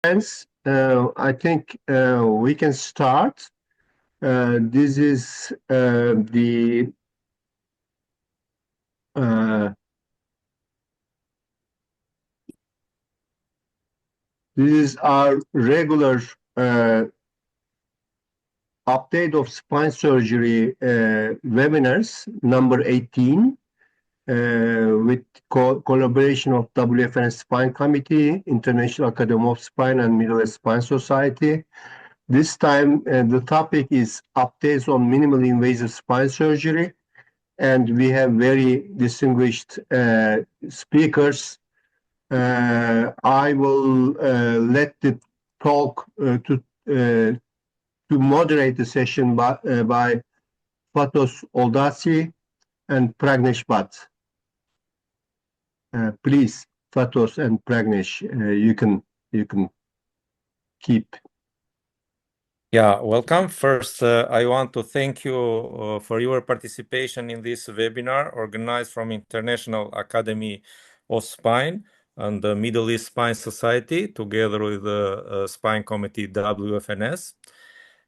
Friends, I think we can start. This is uh, our regular update of spine surgery webinars, number 18, with collaboration of WFNS Spine Committee, International Academy of Spine and Middle East Spine Society. This time, the topic is updates on minimally invasive spine surgery, and we have very distinguished speakers. I will let the talk to moderate the session by Fatos, Olldashi and Pragnesh Bhatt. Please, Fatos and Pragnesh, you can keep. Yeah, welcome. First, I want to thank you for your participation in this webinar organized from International Academy of Spine and the Middle East Spine Society together with the Spine Committee WFNS.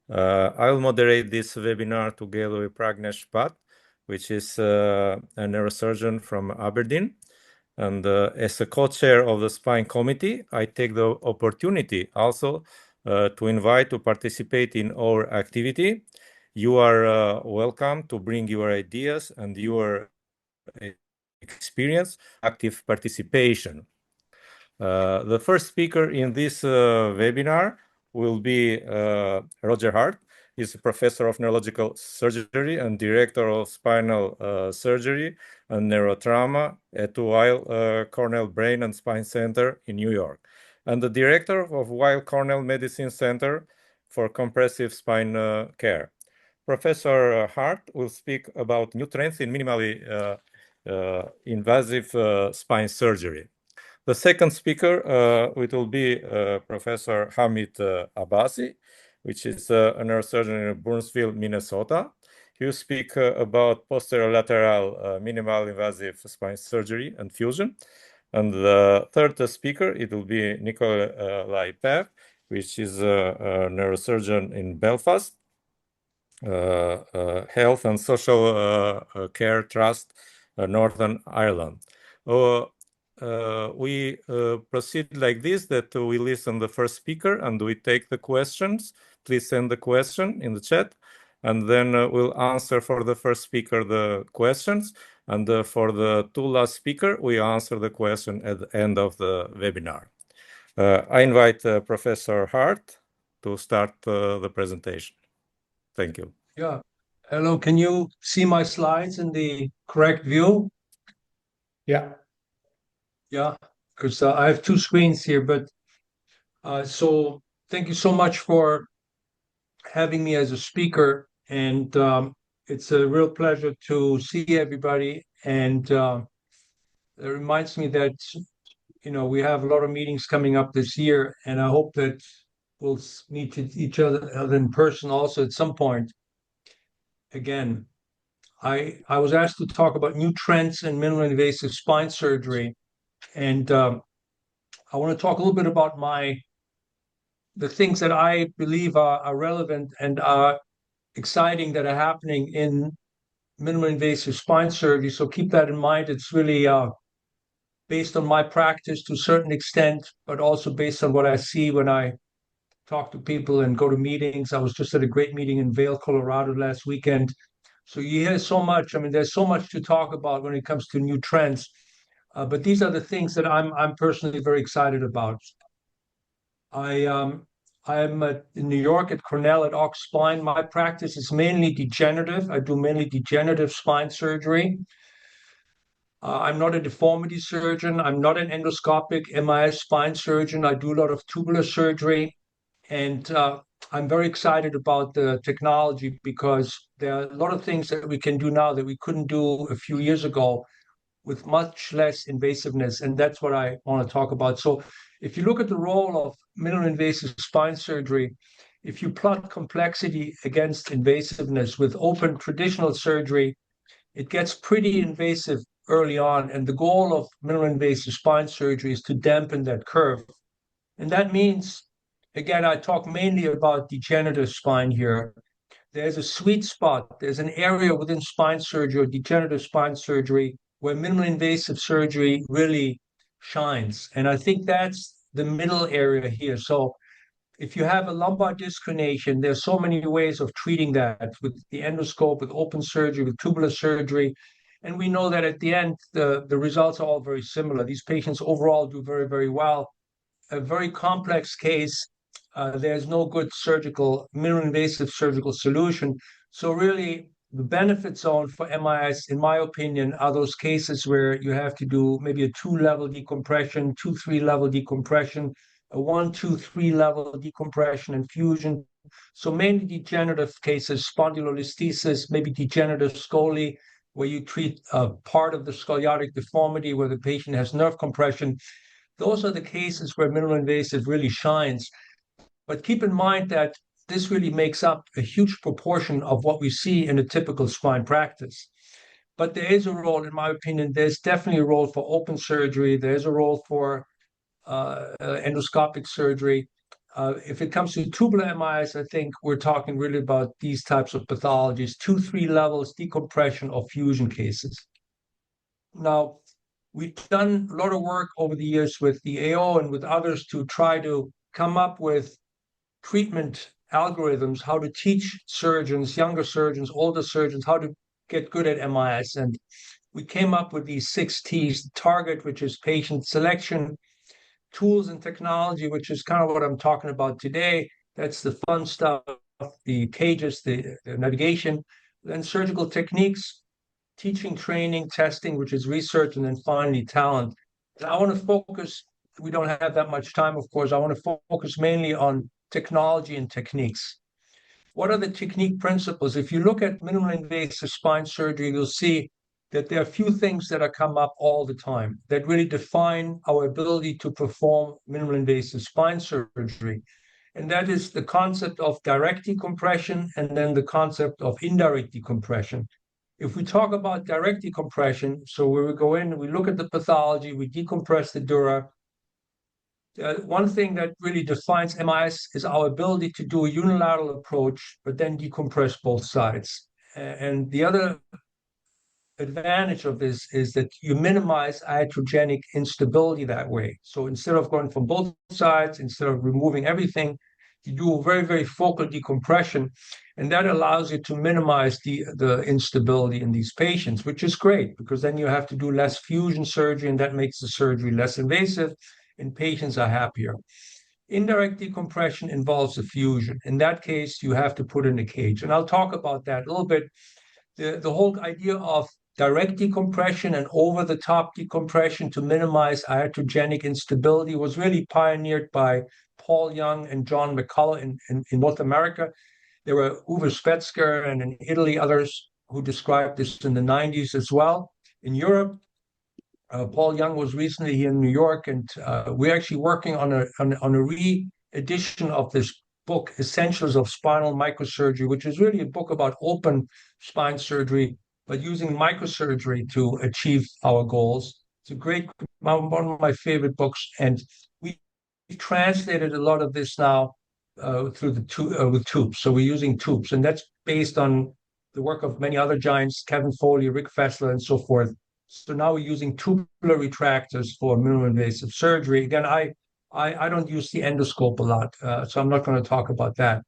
I will moderate this webinar together with Pragnesh Bhatt, which is a neurosurgeon from Aberdeen. And as a co-chair of the Spine Committee, I take the opportunity also to invite to participate in our activity. You are welcome to bring your ideas and your experience, active participation. The first speaker in this webinar will be Roger Hartl. He's a professor of neurological surgery and director of spinal surgery and neurotrauma at Weill Cornell Brain and Spine Center in New York, and the director of Weill Cornell Medicine Center for Comprehensive Spine Care. Professor Hartl will speak about new trends in minimally invasive spine surgery. The second speaker it will be Professor Hamid Abbasi, which is a neurosurgeon in Burnsville, Minnesota. He will speak about posterolateral minimal invasive spine surgery and fusion. And the third speaker, it will be Nicolas Pev, which is a neurosurgeon in Belfast, Health and Social Care Trust, Northern Ireland. We proceed like this, that we listen the first speaker and we take the questions. Please send the question in the chat, and then we'll answer for the first speaker the questions, and for the two last speaker, we answer the question at the end of the webinar. I invite Professor Hartl to start the presentation. Thank you. Yeah. Hello, can you see my slides in the correct view? Yeah. Yeah, because I have two screens here, but so thank you so much for having me as a speaker, and it's a real pleasure to see everybody, and it reminds me that we have a lot of meetings coming up this year, and I hope that we'll meet each other in person also at some point. Again, I was asked to talk about new trends in minimally invasive spine surgery, and I want to talk a little bit about the things that I believe are relevant and are exciting that are happening in minimally invasive spine surgery. So keep that in mind. It's really based on my practice to a certain extent, but also based on what I see when I talk to people and go to meetings. I was just at a great meeting in Vail, Colorado last weekend. So you hear so much. I mean, there's so much to talk about when it comes to new trends. But these are the things that I'm personally very excited about. I'm in New York at Cornell at Ox Spine. My practice is mainly degenerative. I do mainly degenerative spine surgery. I'm not a deformity surgeon. I'm not an endoscopic MIS spine surgeon. I do a lot of tubular surgery. And I'm very excited about the technology because there are a lot of things that we can do now that we couldn't do a few years ago with much less invasiveness. And that's what I want to talk about. So if you look at the role of minimally invasive spine surgery, if you plot complexity against invasiveness with open traditional surgery, it gets pretty invasive early on. And the goal of minimally invasive spine surgery is to dampen that curve. And that means again, I talk mainly about degenerative spine here. There's a sweet spot. There's an area within spine surgery or degenerative spine surgery where minimally invasive surgery really shines. And I think that's the middle area here. So if you have a lumbar disc herniation, there's so many ways of treating that with the endoscope, with open surgery, with tubular surgery. And we know that at the end, the results are all very similar. These patients overall do very, very well. A very complex case, there's no good minimally invasive surgical solution. So really, the benefit zone for MIS, in my opinion, are those cases where you have to do maybe a 2-level decompression, 2-3-level decompression, a 1-2-3-level decompression and fusion. So mainly degenerative cases, spondylolisthesis, maybe degenerative scoli, where you treat part of the scoliotic deformity where the patient has nerve compression. Those are the cases where minimally invasive really shines. But keep in mind that this really makes up a huge proportion of what we see in a typical spine practice. But there is a role, in my opinion, there's definitely a role for open surgery. There's a role for endoscopic surgery. If it comes to tubular MIs, I think we're talking really about these types of pathologies, 2-3 levels, decompression or fusion cases. Now, we've done a lot of work over the years with the AO and with others to try to come up with treatment algorithms, how to teach surgeons, younger surgeons, older surgeons, how to get good at MIS. And we came up with these 6 T's: the target, which is patient selection; tools and technology, which is kind of what I'm talking about today. That's the fun stuff, the cages, the navigation; then surgical techniques, teaching, training, testing, which is research; and then finally talent. And I want to focus, we don't have that much time, of course, I want to focus mainly on technology and techniques. What are the technique principles? If you look at minimally invasive spine surgery, you'll see that there are a few things that are come up all the time that really define our ability to perform minimally invasive spine surgery. And that is the concept of direct decompression and then the concept of indirect decompression. If we talk about direct decompression, so where we go in, we look at the pathology, we decompress the dura. One thing that really defines MIS is our ability to do a unilateral approach, but then decompress both sides. And the other advantage of this is that you minimize iatrogenic instability that way. So instead of going from both sides, instead of removing everything, you do a very, very focal decompression, and that allows you to minimize the instability in these patients, which is great because then you have to do less fusion surgery, and that makes the surgery less invasive, and patients are happier. Indirect decompression involves a fusion. In that case, you have to put in a cage, and I'll talk about that a little bit. The whole idea of direct decompression and over-the-top decompression to minimize iatrogenic instability was really pioneered by Paul Young and John McCullough in North America. There were Uwe Spetzger and in Italy others who described this in the 90s as well. In Europe, Paul Young was recently here in New York, and we're actually working on a re-edition of this book, Essentials of Spinal Microsurgery, which is really a book about open spine surgery, but using microsurgery to achieve our goals. It's a great, one of my favorite books, and we've translated a lot of this now through with tubes. So we're using tubes, and that's based on the work of many other giants, Kevin Foley, Rick Fessler, and so forth. So now we're using tubular retractors for minimally invasive surgery. Again, I don't use the endoscope a lot, so I'm not going to talk about that.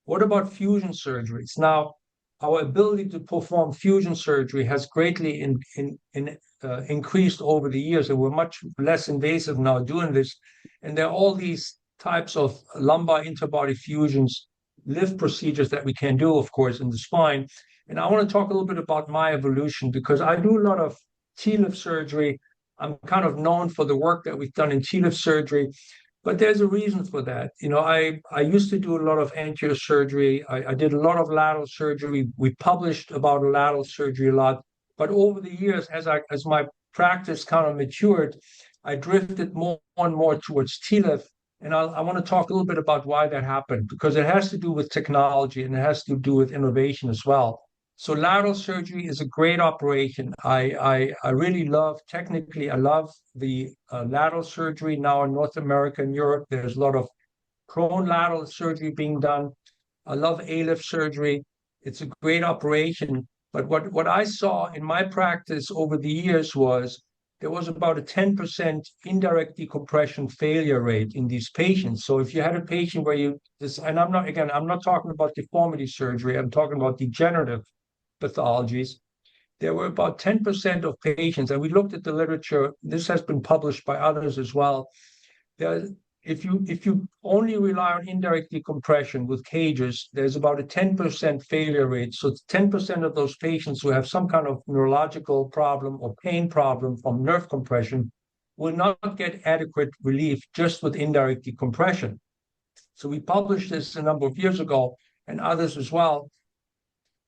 What about fusion surgeries? Now, our ability to perform fusion surgery has greatly increased over the years, and we're much less invasive now doing this. And there are all these types of lumbar interbody fusions, lift procedures that we can do, of course, in the spine. And I want to talk a little bit about my evolution because I do a lot of T-lift surgery. I'm kind of known for the work that we've done in T-lift surgery, but there's a reason for that. You know, I used to do a lot of anterior surgery. I did a lot of lateral surgery. We published about lateral surgery a lot. But over the years, as my practice kind of matured, I drifted more and more towards T-lift. And I want to talk a little bit about why that happened, because it has to do with technology and it has to do with innovation as well. So lateral surgery is a great operation. I really love, technically, I love the lateral surgery now in North America and Europe. There's a lot of prone lateral surgery being done. I love ALIF surgery. It's a great operation. But what I saw in my practice over the years was there was about a 10% indirect decompression failure rate in these patients. So if you had a patient where and I'm not talking about deformity surgery, I'm talking about degenerative pathologies. There were about 10% of patients, and we looked at the literature, this has been published by others as well. If you only rely on indirect decompression with cages, there's about a 10% failure rate. So 10% of those patients who have some kind of neurological problem or pain problem from nerve compression will not get adequate relief just with indirect decompression. So we published this a number of years ago, and others as well.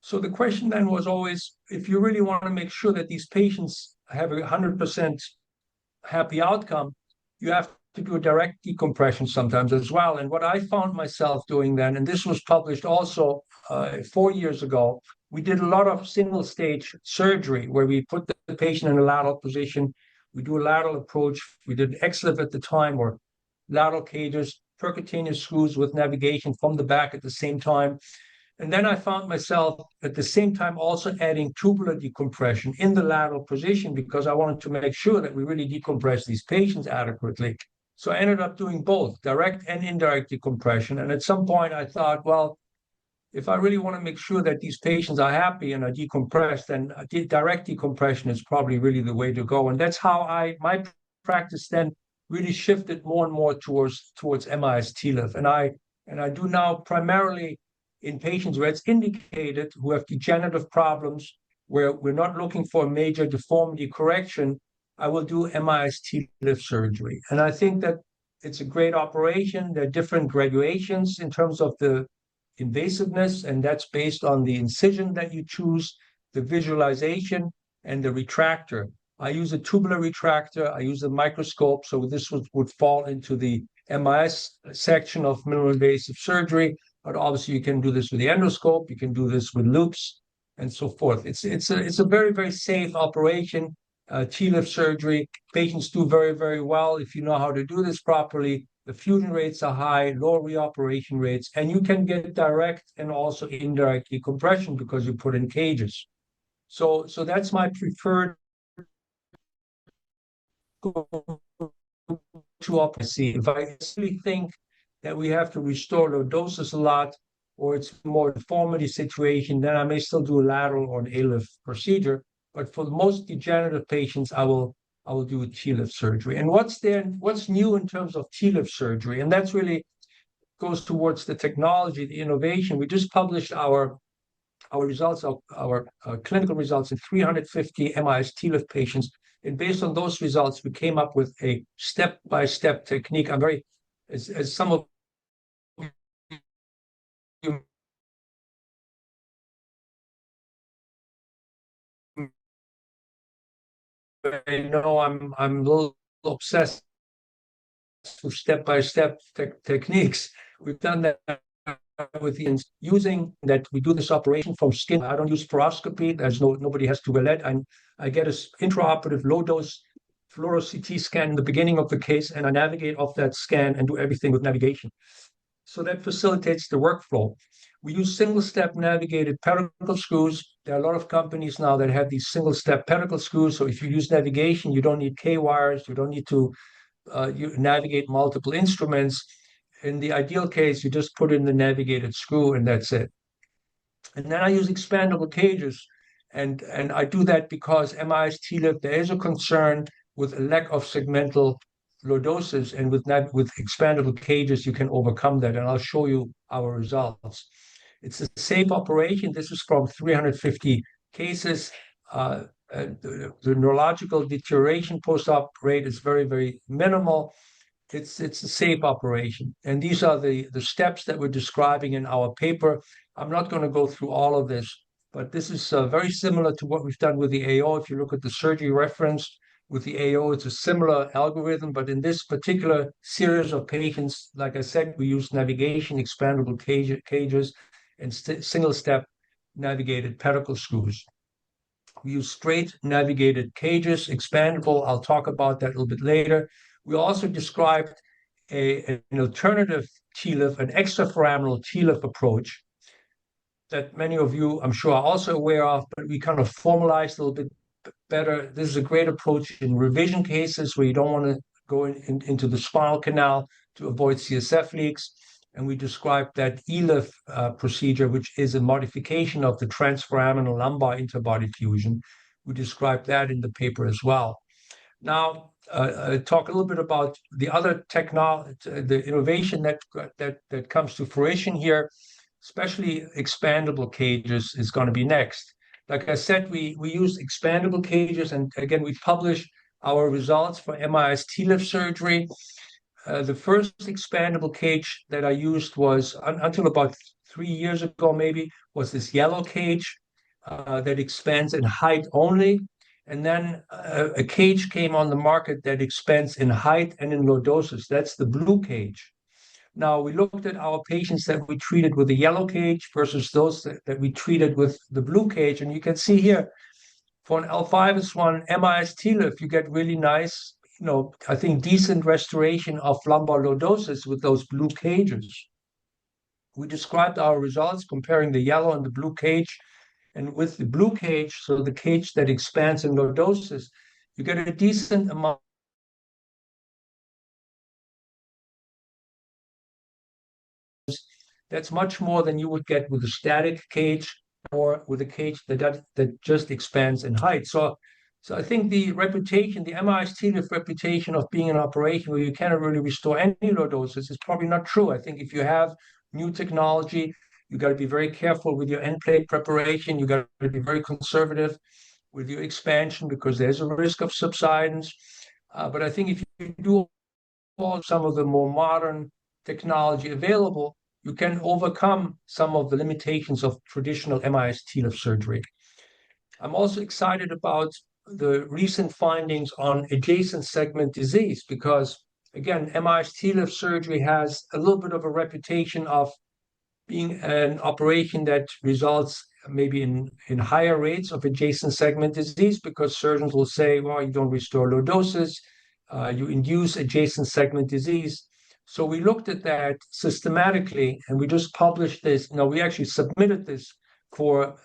So the question then was always, if you really want to make sure that these patients have a 100% happy outcome, you have to do a direct decompression sometimes as well. And what I found myself doing then, and this was published also 4 years ago, we did a lot of single stage surgery where we put the patient in a lateral position. We do a lateral approach. We did XLIF at the time, or lateral cages, percutaneous screws with navigation from the back at the same time. And then I found myself at the same time also adding tubular decompression in the lateral position because I wanted to make sure that we really decompress these patients adequately. So I ended up doing both direct and indirect decompression. And at some point I thought, well, if I really want to make sure that these patients are happy and are decompressed, then direct decompression is probably really the way to go. And that's how my practice then really shifted more and more towards MIS TLIF. And I do now primarily in patients where it's indicated who have degenerative problems, where we're not looking for a major deformity correction, I will do MIS TLIF surgery. And I think that it's a great operation. There are different graduations in terms of the invasiveness, and that's based on the incision that you choose, the visualization, and the retractor. I use a tubular retractor. I use a microscope, so this would fall into the MIS section of minimally invasive surgery. But obviously, you can do this with the endoscope. You can do this with loops and so forth. It's a very, very safe operation. TLIF surgery, patients do very, very well if you know how to do this properly. The fusion rates are high, low reoperation rates, and you can get direct and also indirect decompression because you put in cages. So that's my preferred to operate. If I really think that we have to restore lordosis a lot, or it's more deformity situation, then I may still do a lateral or an ALIF procedure. But for the most degenerative patients, I will do a TLIF surgery. And what's new in terms of TLIF surgery? And that's really goes towards the technology, the innovation. We just published our results, our clinical results in 350 MIS TLIF patients. And based on those results, we came up with a step-by-step technique. I'm very, as some of you know, I'm a little obsessed with step-by-step techniques. We've done that with the using that we do this operation from skin. I don't use fluoroscopy. Nobody has to wear lead. I get an intraoperative low-dose fluoro-CT scan in the beginning of the case, and I navigate off that scan and do everything with navigation. So that facilitates the workflow. We use single-step navigated pedicle screws. There are a lot of companies now that have these single-step pedicle screws. So if you use navigation, you don't need K-wires. You don't need to you navigate multiple instruments. In the ideal case, you just put in the navigated screw and that's it. And then I use expandable cages. And I do that because MIS TLIF, there is a concern with a lack of segmental lordosis, and with expandable cages, you can overcome that. And I'll show you our results. It's a safe operation. This is from 350 cases. The neurological deterioration post-op rate is very, very minimal. It's a safe operation. And these are the steps that we're describing in our paper. I'm not going to go through all of this, but this is very similar to what we've done with the AO. If you look at the surgery reference with the AO, it's a similar algorithm, but in this particular series of patients, like I said, we use navigation, expandable cages, and single-step navigated pedicle screws. We use straight navigated cages, expandable. I'll talk about that a little bit later. We also described an alternative TLIF, an extraforaminal TLIF approach that many of you, I'm sure, are also aware of, but we kind of formalized a little bit better. This is a great approach in revision cases where you don't want to go into the spinal canal to avoid CSF leaks. And we described that ELIF procedure, which is a modification of the transforaminal lumbar interbody fusion. We described that in the paper as well. Now, talk a little bit about the other technology, the innovation that comes to fruition here, especially expandable cages is going to be next. Like I said, we use expandable cages, and again, we published our results for MIS TLIF surgery. The first expandable cage that I used was, until about 3 years ago maybe, was this yellow cage that expands in height only. And then a cage came on the market that expands in height and in lordosis. That's the blue cage. Now, we looked at our patients that we treated with the yellow cage versus those that we treated with the blue cage. And you can see here, for an L5S1 MIS TLIF, you get really nice, I think decent restoration of lumbar lordosis with those blue cages. We described our results comparing the yellow and the blue cage. And with the blue cage, so the cage that expands in lordosis, you get a decent amount. That's much more than you would get with a static cage or with a cage that just expands in height. So I think the reputation, the MIS TLIF reputation of being an operation where you cannot really restore any lordosis is probably not true. I think if you have new technology, you got to be very careful with your end plate preparation. You got to be very conservative with your expansion because there's a risk of subsidence. But I think if you do some of the more modern technology available, you can overcome some of the limitations of traditional MIS TLIF surgery. I'm also excited about the recent findings on adjacent segment disease because, again, MIS TLIF surgery has a little bit of a reputation of being an operation that results maybe in higher rates of adjacent segment disease because surgeons will say, well, you don't restore lordosis, you induce adjacent segment disease. So we looked at that systematically, and we just published this. We actually submitted this for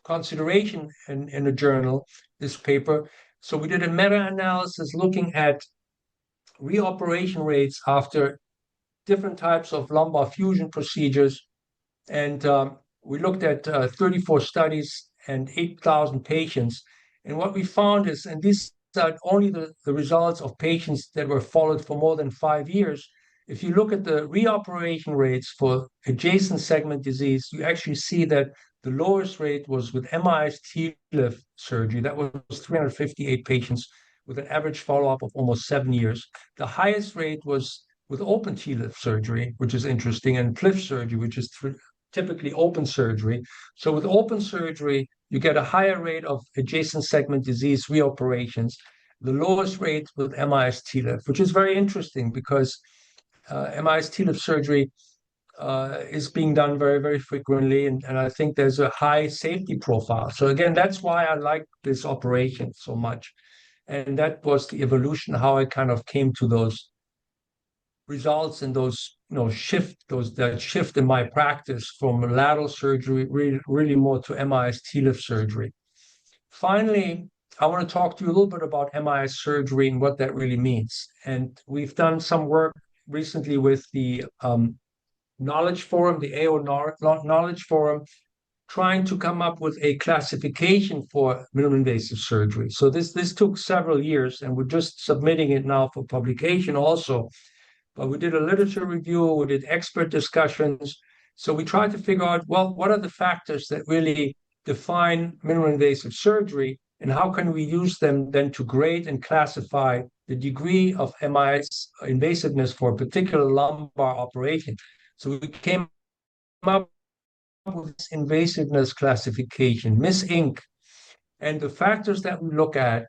consideration in a journal, this paper. So we did a meta-analysis looking at reoperation rates after different types of lumbar fusion procedures. And we looked at 34 studies and 8,000 patients. And what we found is, and these are only the results of patients that were followed for more than 5 years. If you look at the reoperation rates for adjacent segment disease, you actually see that the lowest rate was with MIS TLIF surgery. That was 358 patients with an average follow-up of almost 7 years. The highest rate was with open TLIF surgery, which is interesting, and PLIF surgery, which is typically open surgery. So with open surgery, you get a higher rate of adjacent segment disease reoperations, the lowest rate with MIS TLIF, which is very interesting because MIS TLIF surgery is being done very, very frequently, and I think there's a high safety profile. So again, that's why I like this operation so much. And that was the evolution, how I kind of came to those results and those, that shift in my practice from lateral surgery really more to MIS TLIF surgery. Finally, I want to talk to you a little bit about MIS surgery and what that really means. And we've done some work recently with the Knowledge Forum, the AO Knowledge Forum, trying to come up with a classification for minimally invasive surgery. So this took several years, and we're just submitting it now for publication also. But we did a literature review, we did expert discussions. So we tried to figure out, well, what are the factors that really define minimally invasive surgery, and how can we use them then to grade and classify the degree of MIS invasiveness for a particular lumbar operation. So we came up with this invasiveness classification, MIS Inc. And the factors that we look at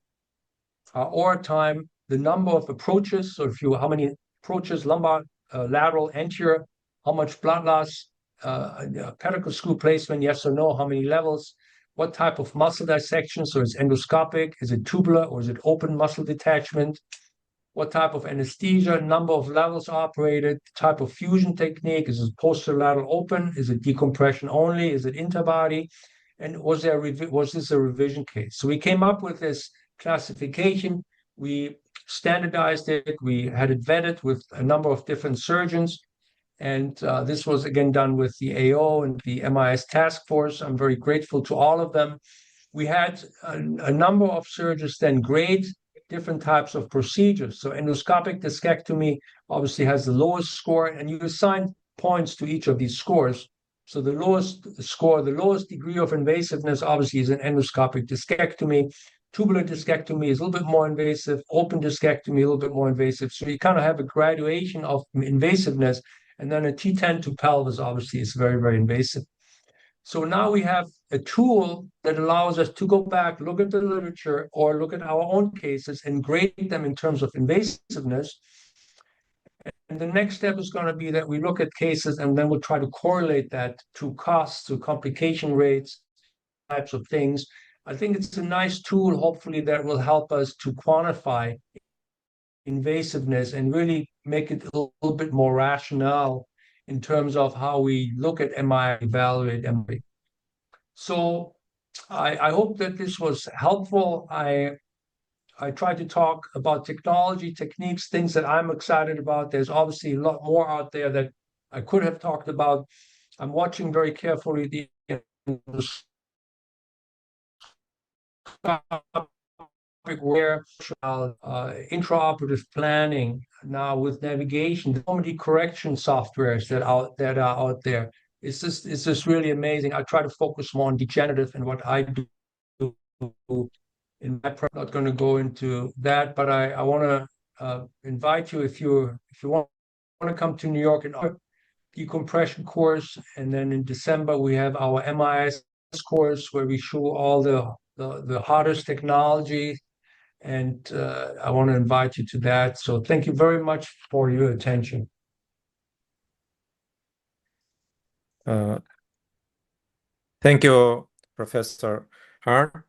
are OR time, the number of approaches, so how many approaches, lumbar, lateral, anterior, how much blood loss, pedicle screw placement, yes or no, how many levels, what type of muscle dissection, so it's endoscopic, is it tubular, or is it open muscle detachment, what type of anesthesia, number of levels operated, type of fusion technique. Is it posterolateral open? Is it decompression only? Is it interbody? And was this a revision case? So we came up with this classification. We standardized it. We had it vetted with a number of different surgeons. And this was again done with the AO and the MIS task force. I'm very grateful to all of them. We had a number of surgeons then grade different types of procedures. So endoscopic discectomy obviously has the lowest score, and you assign points to each of these scores. So the lowest score, the lowest degree of invasiveness obviously is an endoscopic discectomy. Tubular discectomy is a little bit more invasive, open discectomy a little bit more invasive. So you kind of have a graduation of invasiveness, and then a T10 to pelvis obviously is very, very invasive. So now we have a tool that allows us to go back, look at the literature, or look at our own cases and grade them in terms of invasiveness. And the next step is going to be that we look at cases and then we'll try to correlate that to costs, to complication rates, types of things. I think it's a nice tool, hopefully, that will help us to quantify invasiveness and really make it a little bit more rational in terms of how we look at MI, evaluate MI. So I hope that this was helpful. I tried to talk about technology, techniques, things that I'm excited about. There's obviously a lot more out there that I could have talked about. I'm watching very carefully the where intraoperative planning now with navigation, so many correction softwares that are out there. It's just really amazing. I try to focus more on degenerative and what I do in my prep. Not going to go into that, but I want to invite you if you want to come to New York and our decompression course, and then in December we have our MIS course where we show all the hottest technology. And I want to invite you to that. So thank you very much for your attention. Thank you, Professor Hartl,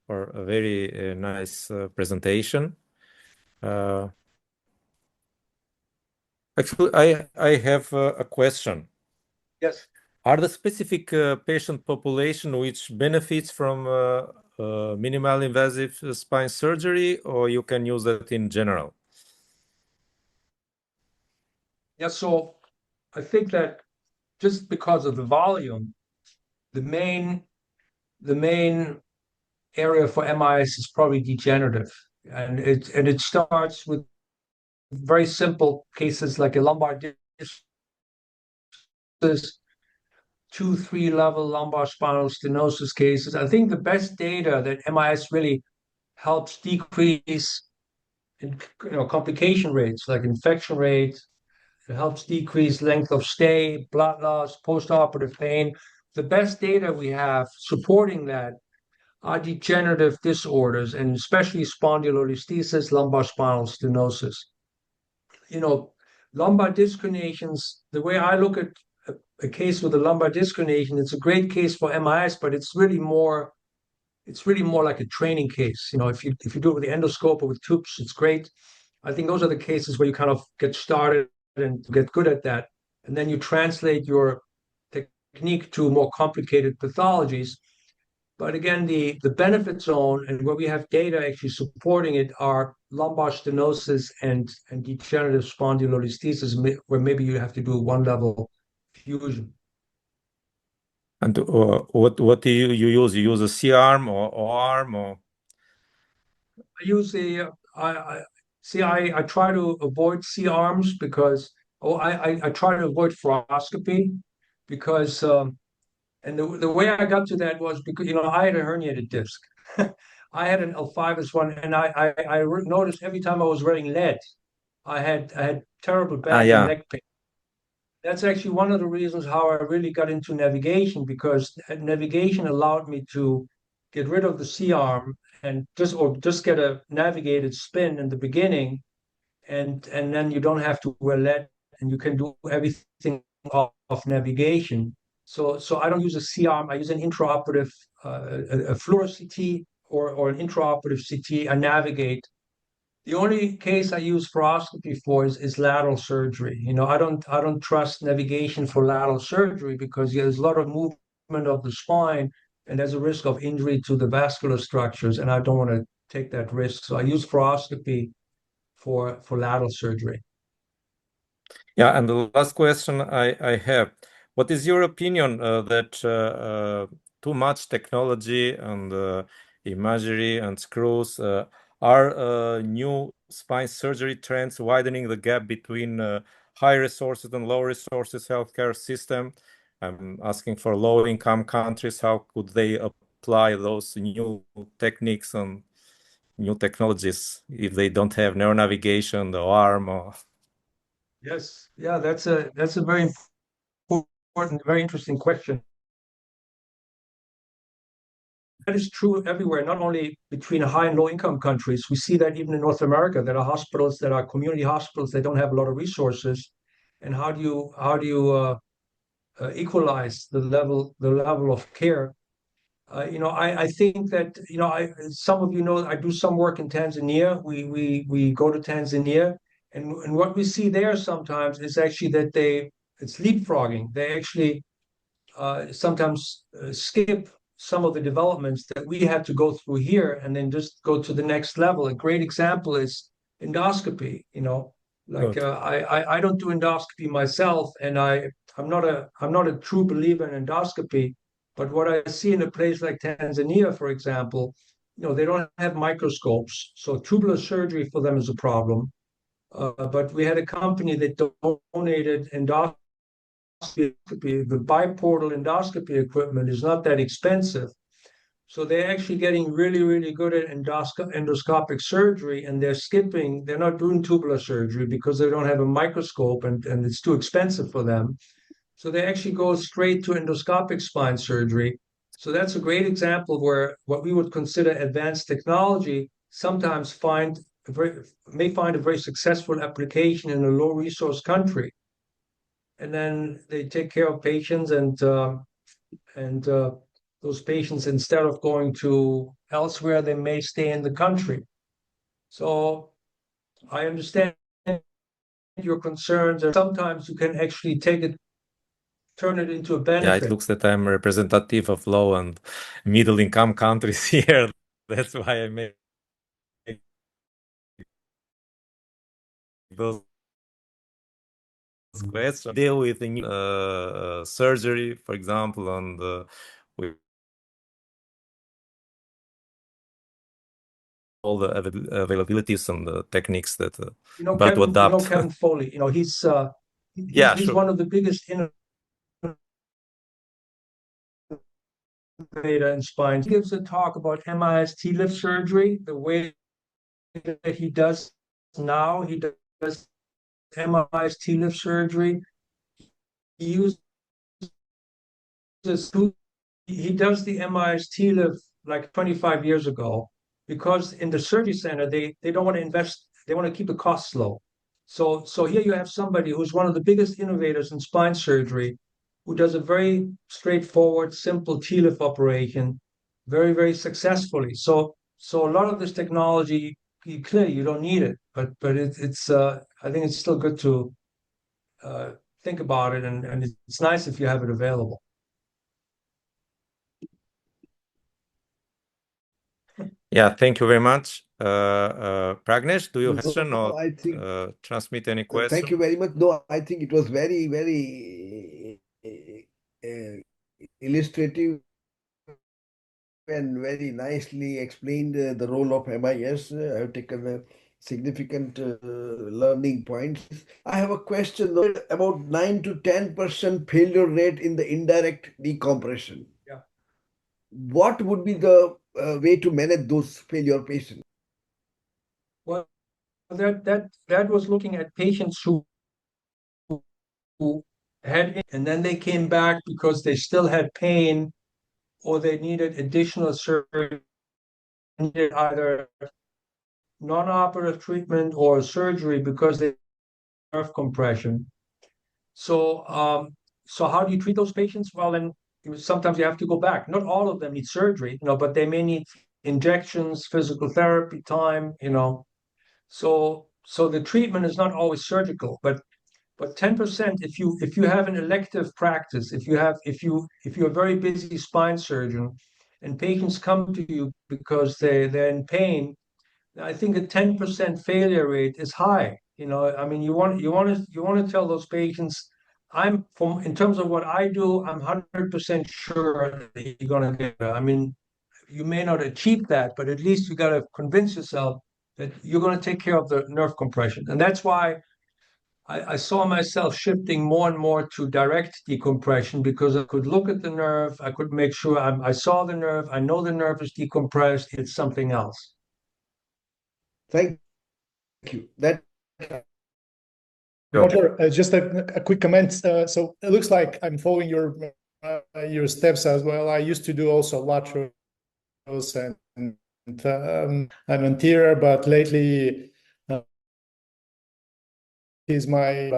for a very nice presentation. Actually, I have a question. Yes. Are the specific patient population which benefits from minimal invasive spine surgery, or you can use that in general? Yeah, so I think that just because of the volume, the main area for MIS is probably degenerative. And it starts with very simple cases like a lumbar disc, 2-3 level lumbar spinal stenosis cases. I think the best data that MIS really helps decrease complication rates like infection rates. It helps decrease length of stay, blood loss, postoperative pain. The best data we have supporting that are degenerative disorders, and especially spondylolisthesis, lumbar spinal stenosis. Lumbar disc herniations, the way I look at a case with a lumbar disc herniation, it's a great case for MIS, but it's really more like a training case. If you do it with the endoscope or with tubes, it's great. I think those are the cases where you kind of get started and get good at that. And then you translate your technique to more complicated pathologies. But again, the benefit zone and where we have data actually supporting it are lumbar stenosis and degenerative spondylolisthesis, where maybe you have to do one level fusion. And what do you use? You use a C-arm or O-arm or? I use I try to avoid C-arms because I try to avoid fluoroscopy because and the way I got to that was because I had a herniated disc. I had an L5S one, and I noticed every time I was wearing lead, I had terrible back and neck pain. That's actually one of the reasons how I really got into navigation, because navigation allowed me to get rid of the C-arm and just get a navigated spin in the beginning, and then you don't have to wear lead, and you can do everything off navigation. So I don't use a C-arm. I use an intraoperative, a fluoro CT or an intraoperative CT. I navigate The only case I use fluoroscopy for is lateral surgery. You know, I don't trust navigation for lateral surgery because there's a lot of movement of the spine and there's a risk of injury to the vascular structures, and I don't want to take that risk. So I use fluoroscopy for lateral surgery. Yeah, and the last question I have, what is your opinion that too much technology and imagery and screws are new spine surgery trends widening the gap between high resources and low resources healthcare system? I'm asking for low-income countries, how could they apply those new techniques and new technologies if they don't have neuronavigation, the arm, or... Yes, yeah, that's a very important, very interesting question. That is true everywhere, not only between high and low income countries. We see that even in North America, there are hospitals that are community hospitals that don't have a lot of resources. And how do you equalize the level of care? I think that some of you know I do some work in Tanzania. We go to Tanzania, and what we see there sometimes is actually that it's leapfrogging. They actually sometimes skip some of the developments that we had to go through here and then just go to the next level. A great example is endoscopy. Like I don't do endoscopy myself, and I'm not a true believer in endoscopy. But what I see in a place like Tanzania, for example, they don't have microscopes, so tubular surgery for them is a problem. But we had a company that donated endoscopy. The biportal endoscopy equipment is not that expensive. So they're actually getting really, really good at endoscopic surgery, and they're not doing tubular surgery because they don't have a microscope and it's too expensive for them. So they actually go straight to endoscopic spine surgery. So that's a great example where what we would consider advanced technology sometimes may find a very successful application in a low resource country. And then they take care of patients, and those patients, instead of going to elsewhere, they may stay in the country. So I understand your concerns, and sometimes you can actually turn it into a benefit. Yeah, it looks that I'm representative of low and middle income countries here. That's why I make those questions. Deal with the surgery, for example, and with all the availabilities and the techniques that but to adapt. Kevin Foley, he's Yeah, sure. one of the biggest innovators in spine. He gives a talk about MIS TLIF surgery, the way that he does now. He does MIS TLIF surgery. He uses he does the MIS TLIF like 25 years ago, because in the surgery center they don't want to invest, they want to keep the costs low. So here you have somebody who's one of the biggest innovators in spine surgery, who does a very straightforward, simple TLIF operation very, very successfully. So a lot of this technology, clearly you don't need it, but it's I think it's still good to think about it, and it's nice if you have it available. Yeah, thank you very much. Pragnesh, do you have a question or I think transmit any question? thank you very much. No, I think it was very, very illustrative and very nicely explained the role of MIS. I have taken a significant learning points. I have a question though, about 9 to 10% failure rate in the indirect decompression. Yeah. What would be the way to manage those failure patients? Well, that was looking at patients who had, and then they came back because they still had pain or they needed additional surgery, needed either non-operative treatment or surgery because they nerve compression. So how do you treat those patients? Well, then sometimes you have to go back. Not all of them need surgery, but they may need injections, physical therapy time, So the treatment is not always surgical, but 10%, if you have an elective practice, if you're a very busy spine surgeon and patients come to you because they're in pain, I think a 10% failure rate is high. I mean, you want to tell those patients, in terms of what I do, I'm 100% sure that you're going to get better. I mean, you may not achieve that, but at least you got to convince yourself that you're going to take care of the nerve compression. And that's why I saw myself shifting more and more to direct decompression, because I could look at the nerve, I could make sure I saw the nerve, I know the nerve is decompressed, it's something else. Thank you. That Roger, just a quick comment. So it looks like I'm following your steps as well. I used to do also laterals and anterior, but lately is my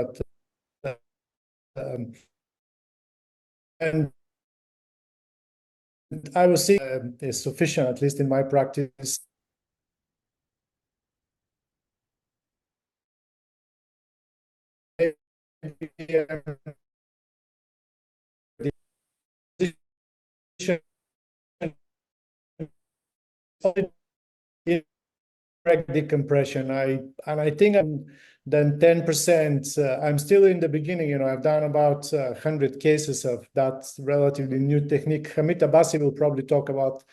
and I was seeing is sufficient, at least in my practice. Decompression. I think then 10%. I'm still in the beginning. I've done about 100 cases of that relatively new technique. Hamid Abbasi will probably talk about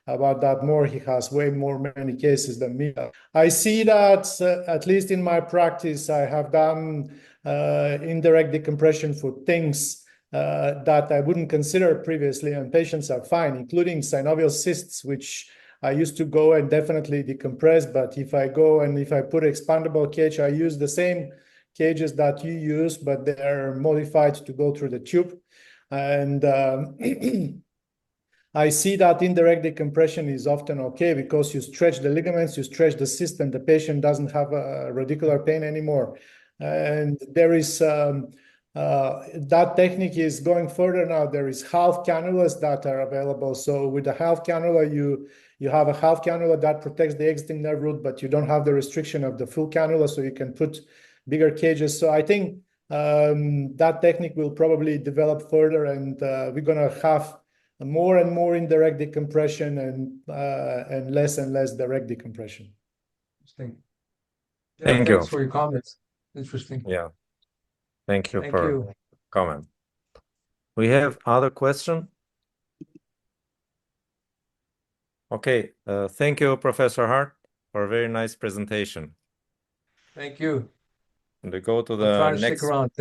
that more. He has way many cases than me. I see that at least in my practice, I have done indirect decompression for things that I wouldn't consider previously, and patients are fine, including synovial cysts, which I used to go and definitely decompress, but if I go and if I put expandable cage, I use the same cages that you use, but they're modified to go through the tube. And I see that indirect decompression is often okay because you stretch the ligaments, you stretch the cyst, and the patient doesn't have a radicular pain anymore. And there is that technique is going further now. There is half cannulas that are available. So with the half cannula, you have a half cannula that protects the exiting nerve root, but you don't have the restriction of the full cannula, so you can put bigger cages. So I think that technique will probably develop further, and we're going to have more and more indirect decompression and less direct decompression. Interesting. Yeah, Thank thanks you for your comments. Interesting. Yeah. Thank you Thank for you. comment. We have other question? Okay. Thank you, Professor Hart, for a very nice presentation. Thank you. And we go to I'll the try to stick next. around.